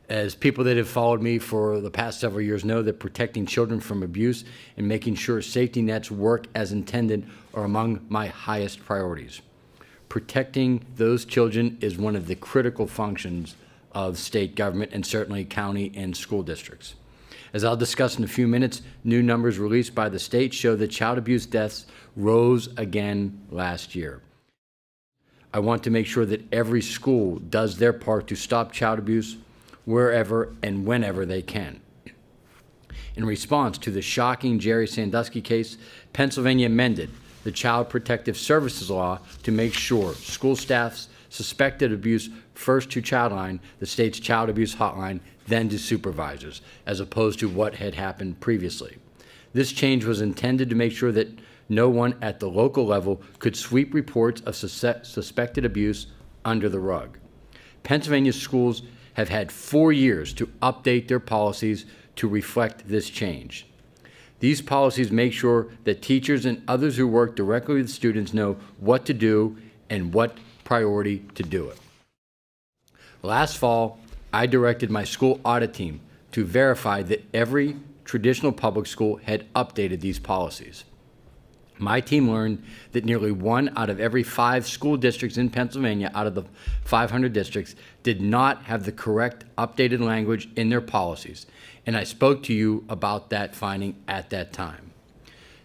As people that have followed me for the past several years know, that protecting children from abuse and making sure safety nets work as intended are among my highest priorities. Protecting those children is one of the critical functions of state government and certainly county and school districts. As I'll discuss in a few minutes, new numbers released by the state show that child abuse deaths rose again last year. I want to make sure that every school does their part to stop child abuse wherever and whenever they can. In response to the shocking Jerry Sandusky case, Pennsylvania amended the Child Protective Services law to make sure school staffs suspected abuse first to Childline, the state's child abuse hotline, then to supervisors, as opposed to what had happened previously. This change was intended to make sure that no one at the local level could sweep reports of suspected abuse under the rug. Pennsylvania schools have had 4 years to update their policies to reflect this change. These policies make sure that teachers and others who work directly with students know what to do and what priority to do it. Last fall, I directed my school audit team to verify that every traditional public school had updated these policies. My team learned that nearly 1 out of every 5 school districts in Pennsylvania out of the 500 districts did not have the correct updated language in their policies, and I spoke to you about that finding at that time.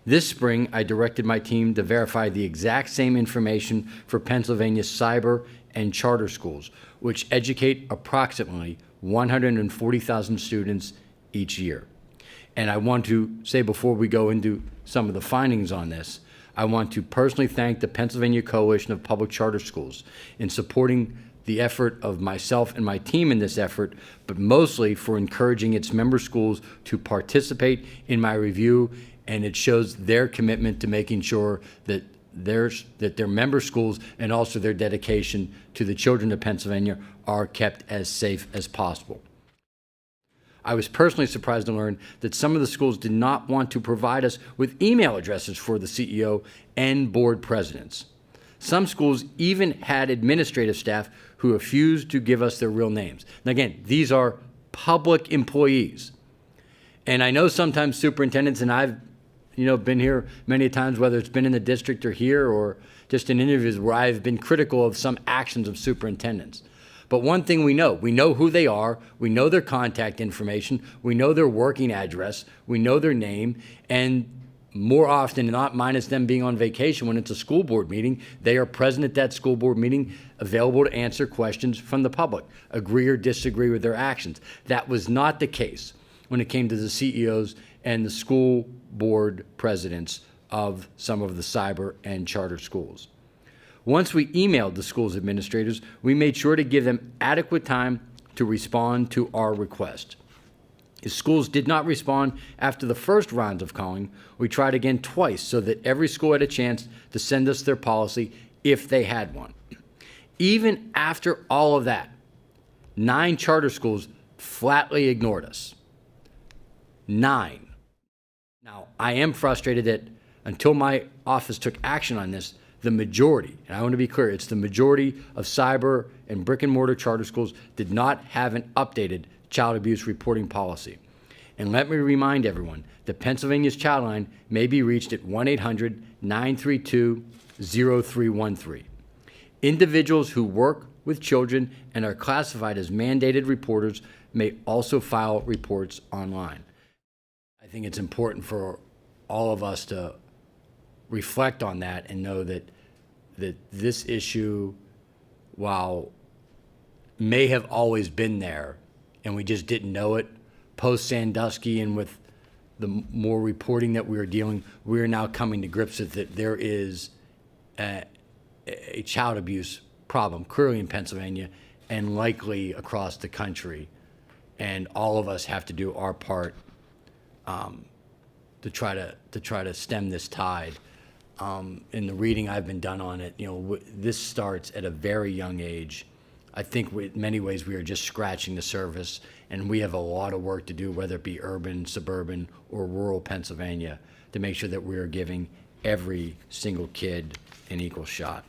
This spring, I directed my team to verify the exact same information for Pennsylvania's cyber and charter schools, which educate approximately 140,000 students each year. And I want to say, before we go into some of the findings on this, I want to personally thank the Pennsylvania Coalition of Public Charter Schools in supporting the effort of myself and my team in this effort, but mostly for encouraging its member schools to participate in my review, and it shows their commitment to making sure that their member schools and also their dedication to the children of Pennsylvania are kept as safe as possible. I was personally surprised to learn that some of the schools did not want to provide us with email addresses for the CEO and board presidents. Some schools even had administrative staff who refused to give us their real names. Now again, these are public employees. And I know sometimes superintendents, and I've been here many times, whether it's been in the district or here or just in interviews where I've been critical of some actions of superintendents. But one thing we know who they are, we know their contact information, we know their working address, we know their name, and more often than not, minus them being on vacation when it's a school board meeting, they are present at that school board meeting, available to answer questions from the public, agree or disagree with their actions. That was not the case when it came to the CEOs and the school board presidents of some of the cyber and charter schools. Once we emailed the school's administrators, we made sure to give them adequate time to respond to our request. If schools did not respond after the first round of calling, we tried again twice so that every school had a chance to send us their policy if they had one. Even after all of that, 9 charter schools flatly ignored us. 9. Now, I am frustrated that until my office took action on this, the majority, and I want to be clear, it's the majority of cyber and brick and mortar charter schools did not have an updated child abuse reporting policy. And let me remind everyone that Pennsylvania's Childline may be reached at 1-800-932-0313. Individuals who work with children and are classified as mandated reporters may also file reports online. I think it's important for all of us to reflect on that and know that this issue, while may have always been there and we just didn't know it, post Sandusky and with the more reporting that we are dealing, we are now coming to grips with that there is a child abuse problem clearly in Pennsylvania and likely across the country, and all of us have to do our part to try to stem this tide. In the reading I've been done on it, this starts at a very young age. I think in many ways we are just scratching the surface, and we have a lot of work to do, whether it be urban, suburban, or rural Pennsylvania, to make sure that we are giving every single kid an equal shot.